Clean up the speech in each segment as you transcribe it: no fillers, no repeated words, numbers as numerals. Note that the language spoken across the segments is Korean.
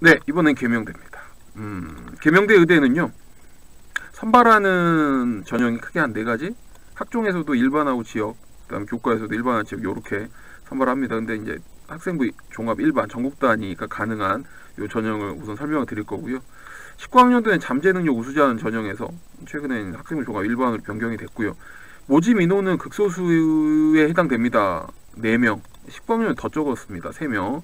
네, 이번엔 계명대입니다. 계명대 의대는요, 선발하는 전형이 크게 한 4가지. 학종에서도 일반하고 지역, 그다음 교과에서도 일반하고 지역 요렇게 선발합니다. 근데 이제 학생부 종합 일반 전국 단위가 가능한 요 전형을 우선 설명을 드릴 거고요. 19학년도엔 잠재 능력 우수자는 전형에서 최근에 학생부 종합 일반으로 변경이 됐고요. 모집 인원은 극소수에 해당됩니다. 4명. 19학년은 더 적었습니다. 3명.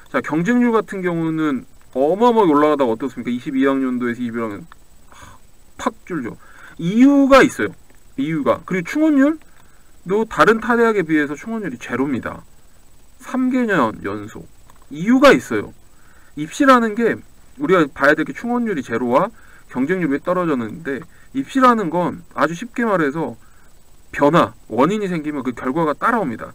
자, 경쟁률 같은 경우는 어마어마하게 올라가다가 어떻습니까? 22학년도에서 21학년 팍 줄죠. 이유가 있어요. 이유가. 그리고 충원율도 다른 타대학에 비해서 충원율이 제로입니다. 3개년 연속. 이유가 있어요. 입시라는 게 우리가 봐야 될 게 충원율이 제로와 경쟁률이 떨어졌는데, 입시라는 건 아주 쉽게 말해서 변화, 원인이 생기면 그 결과가 따라옵니다.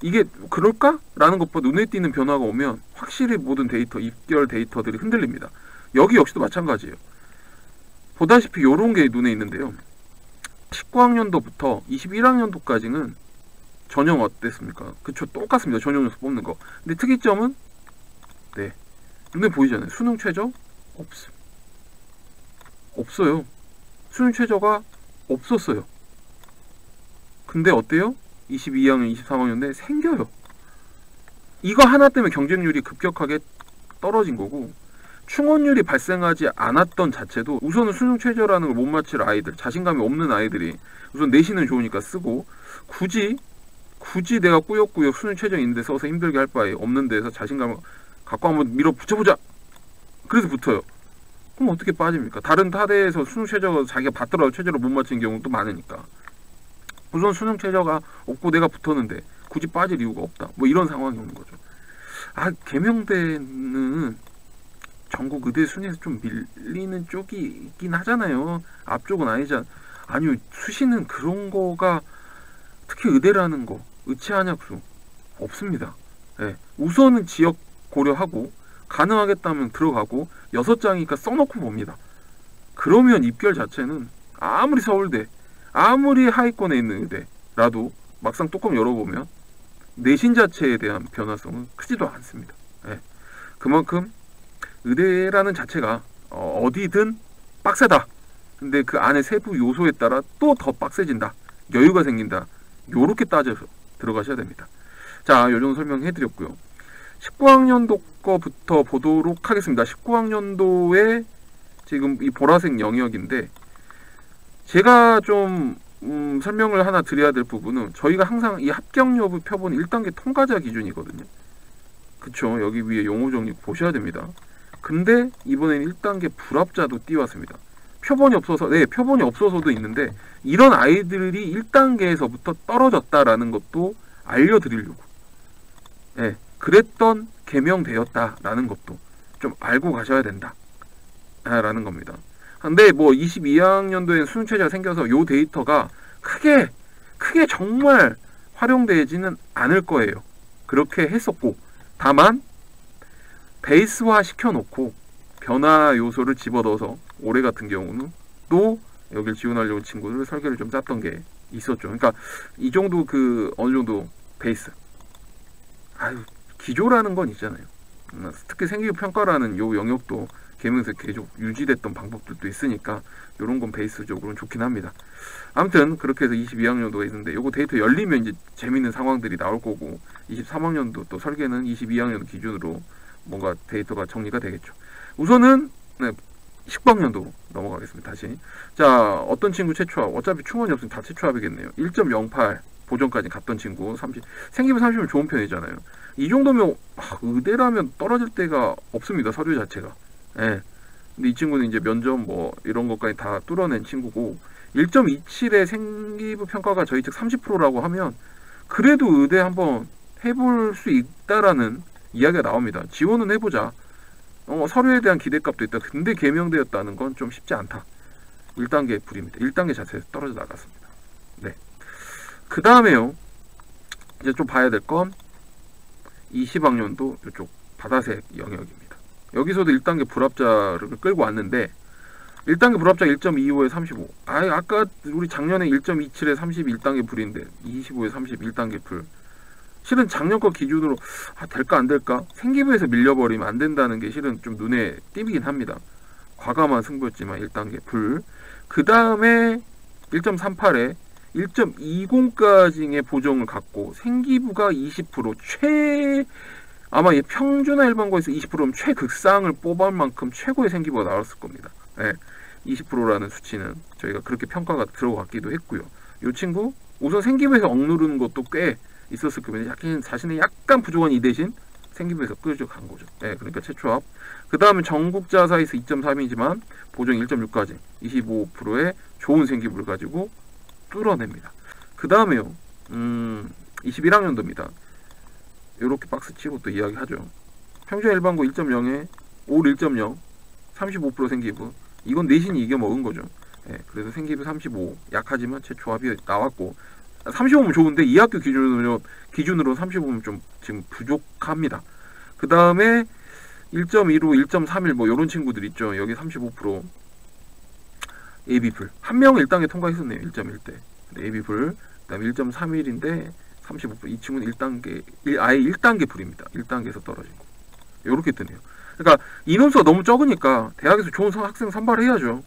이게 그럴까? 라는 것보다 눈에 띄는 변화가 오면 확실히 모든 데이터, 입결 데이터들이 흔들립니다. 여기 역시도 마찬가지예요. 보다시피 요런 게 눈에 있는데요. 19학년도부터 21학년도까지는 전형 어땠습니까? 그쵸, 똑같습니다. 전형 요소 뽑는 거. 근데 특이점은 네, 눈에 보이잖아요. 수능 최저 없어요. 수능 최저가 없었어요. 근데 어때요? 22학년, 23학년 때 생겨요. 이거 하나 때문에 경쟁률이 급격하게 떨어진 거고, 충원율이 발생하지 않았던 자체도 우선은 수능 최저라는 걸 못 맞힐 아이들, 자신감이 없는 아이들이 우선 내신은 좋으니까 쓰고, 굳이 내가 꾸역꾸역 수능 최저 있는데 써서 힘들게 할 바에 없는 데서 자신감을 갖고 한번 밀어 붙여보자. 그래서 붙어요. 그럼 어떻게 빠집니까? 다른 타대에서 수능 최저가 자기가 받더라도 최저를 못 맞힌 경우도 많으니까. 우선 수능 최저가 없고 내가 붙었는데 굳이 빠질 이유가 없다. 뭐 이런 상황이 오는 거죠. 아, 계명대는 전국 의대 순위에서 좀 밀리는 쪽이 있긴 하잖아요. 앞쪽은 아니잖아. 아니요, 수시는 그런 거가, 특히 의대라는 거 의치한약수 없습니다. 네. 우선은 지역 고려하고 가능하겠다면 들어가고 6장이니까 써놓고 봅니다. 그러면 입결 자체는 아무리 서울대, 아무리 하위권에 있는 의대라도 막상 뚜껑 열어보면 내신 자체에 대한 변화성은 크지도 않습니다. 네. 그만큼 의대라는 자체가 어디든 빡세다. 근데 그 안에 세부 요소에 따라 또 더 빡세진다. 여유가 생긴다. 요렇게 따져서 들어가셔야 됩니다. 자, 요 정도 설명해드렸고요. 19학년도 거부터 보도록 하겠습니다. 19학년도에 지금 이 보라색 영역인데, 제가 좀 설명을 하나 드려야 될 부분은, 저희가 항상 이 합격 여부 표본 1단계 통과자 기준이거든요. 그쵸, 여기 위에 용어 정리 보셔야 됩니다. 근데 이번엔 1단계 불합자도 띄웠습니다. 표본이 없어서, 네, 표본이 없어서도 있는데, 이런 아이들이 1단계에서부터 떨어졌다라는 것도 알려드리려고, 네, 그랬던 계명되었다라는 것도 좀 알고 가셔야 된다 라는 겁니다. 근데 뭐 22학년도엔 수능 최저가 생겨서 요 데이터가 크게 정말 활용되지는 않을 거예요. 그렇게 했었고, 다만 베이스화 시켜놓고 변화 요소를 집어넣어서 올해 같은 경우는 또 여길 지원하려는 친구들 설계를 좀 짰던 게 있었죠. 그러니까 이 정도 그 어느 정도 베이스, 아유, 기조라는 건 있잖아요. 특히 생기부 평가라는 요 영역도 계명에서 계속 유지됐던 방법들도 있으니까 요런 건 베이스적으로는 좋긴 합니다. 아무튼 그렇게 해서 22학년도가 있는데, 요거 데이터 열리면 이제 재밌는 상황들이 나올 거고, 23학년도 또 설계는 22학년 기준으로 뭔가 데이터가 정리가 되겠죠. 우선은 네, 19학년도 넘어가겠습니다. 다시. 자, 어떤 친구 최초합, 어차피 충원이 없으면 다 최초합이겠네요. 1.08 보정까지 갔던 친구 30, 생기부 30은 좋은 편이잖아요. 이 정도면 의대라면 떨어질 데가 없습니다. 서류 자체가. 예. 근데 이 친구는 이제 면접 뭐 이런 것까지 다 뚫어낸 친구고, 1.27의 생기부 평가가 저희 측 30%라고 하면 그래도 의대 한번 해볼 수 있다라는 이야기가 나옵니다. 지원은 해보자. 서류에 대한 기대값도 있다. 근데 계명되었다는 건 좀 쉽지 않다. 1단계 불입니다. 1단계 자체에서 떨어져 나갔습니다. 네. 그 다음에요, 이제 좀 봐야 될 건 20학년도 이쪽 바다색 영역입니다. 여기서도 1단계 불합자를 끌고 왔는데, 1단계 불합자 1.25에 35. 아까 우리 작년에 1.27에 30 1단계 불인데 25에 30 1단계 불. 실은 작년 거 기준으로 될까 안 될까? 생기부에서 밀려버리면 안 된다는 게 실은 좀 눈에 띄긴 합니다. 과감한 승부였지만 1단계 불. 그 다음에 1.38에 1.20까지의 보정을 갖고 생기부가 20% 아마 평준화 일반고에서 20%면 최극상을 뽑을 만큼 최고의 생기부가 나왔을 겁니다. 네, 20%라는 수치는 저희가 그렇게 평가가 들어갔기도 했고요. 이 친구 우선 생기부에서 억누르는 것도 꽤 있었을 겁니다. 자신의 약간 부족한 이 대신 생기부에서 끌어간 거죠. 네, 그러니까 최초합. 그 다음에 전국자사에서 2.3이지만 보정 1.6까지 25%의 좋은 생기부를 가지고 뚫어냅니다. 그 다음에요. 21학년도입니다. 이렇게 박스 치고 또 이야기하죠. 평균 일반고 1.0에 올 1.0 35% 생기부. 이건 내신이 이겨먹은 거죠. 예, 그래서 생기부 35 약하지만 최초합이 나왔고 35면 좋은데 이 학교 기준으로 35면 좀 지금 부족합니다. 그 다음에 1.15, 1.31 뭐 이런 친구들 있죠. 여기 35% AB풀 한 명은 1단계 통과했었네요. 1.1대 AB풀. 그 다음에 1.31인데 35%. 이 친구는 1단계 아예 1단계 불입니다. 1단계에서 떨어진 거. 요렇게 뜨네요. 그러니까 인원수가 너무 적으니까 대학에서 좋은 학생 선발해야죠.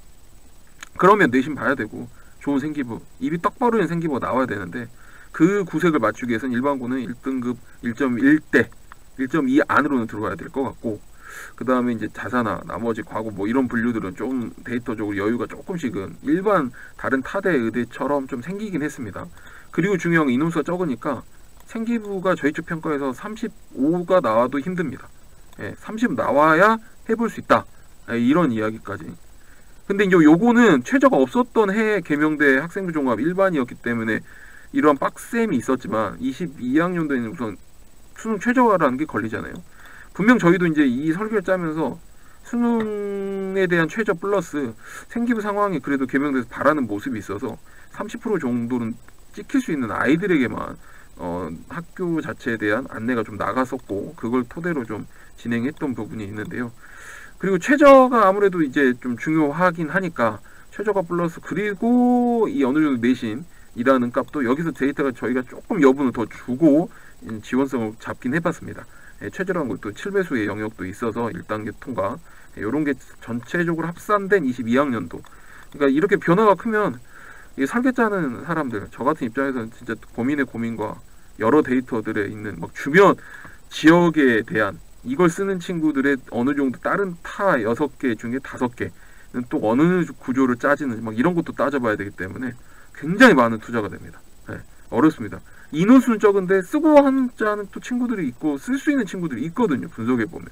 그러면 내신 봐야 되고 좋은 생기부, 입이 떡 벌어진 생기부가 나와야 되는데 그 구색을 맞추기 위해서는 일반고는 1등급 1.1대 1.2 안으로는 들어가야 될 것 같고, 그 다음에 이제 자사나 나머지 과고 뭐 이런 분류들은 좀 데이터적으로 여유가 조금씩은 일반 다른 타대 의대처럼 좀 생기긴 했습니다. 그리고 중요한 건 인원수가 적으니까 생기부가 저희 쪽 평가에서 35가 나와도 힘듭니다. 30 나와야 해볼 수 있다. 이런 이야기까지. 근데 이제 요거는 최저가 없었던 해 개명대 학생부 종합 일반이었기 때문에 이러한 빡셈이 있었지만 22학년도에는 우선 수능 최저가라는 게 걸리잖아요. 분명 저희도 이제 이 설계를 짜면서 수능에 대한 최저 플러스 생기부 상황이 그래도 개명대에서 바라는 모습이 있어서 30% 정도는 찍힐 수 있는 아이들에게만 학교 자체에 대한 안내가 좀 나갔었고 그걸 토대로 좀 진행했던 부분이 있는데요. 그리고 최저가 아무래도 이제 좀 중요하긴 하니까 최저가 플러스 그리고 이 어느 정도 내신이라는 값도 여기서 데이터가 저희가 조금 여분을 더 주고 지원성을 잡긴 해봤습니다. 최저라는 것도 7배수의 영역도 있어서 1단계 통과 이런 게 전체적으로 합산된 22학년도. 그러니까 이렇게 변화가 크면 이 설계 짜는 사람들, 저 같은 입장에서는 진짜 고민의 고민과 여러 데이터들에 있는 막 주변 지역에 대한 이걸 쓰는 친구들의 어느 정도 다른 타 6개 중에 5개는 또 어느 구조를 짜지는지 막 이런 것도 따져봐야 되기 때문에 굉장히 많은 투자가 됩니다. 어렵습니다. 인원수는 적은데 쓰고 하는 또 친구들이 있고 쓸 수 있는 친구들이 있거든요. 분석해보면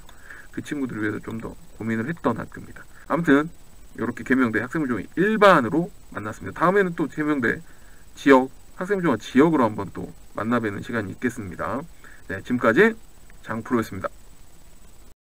그 친구들을 위해서 좀 더 고민을 했던 학교입니다. 아무튼 이렇게 개명대 학생부종합 일반으로 만났습니다. 다음에는 또 개명대 지역 학생부종합 지역으로 한번 또 만나뵈는 시간이 있겠습니다. 네, 지금까지 장프로였습니다.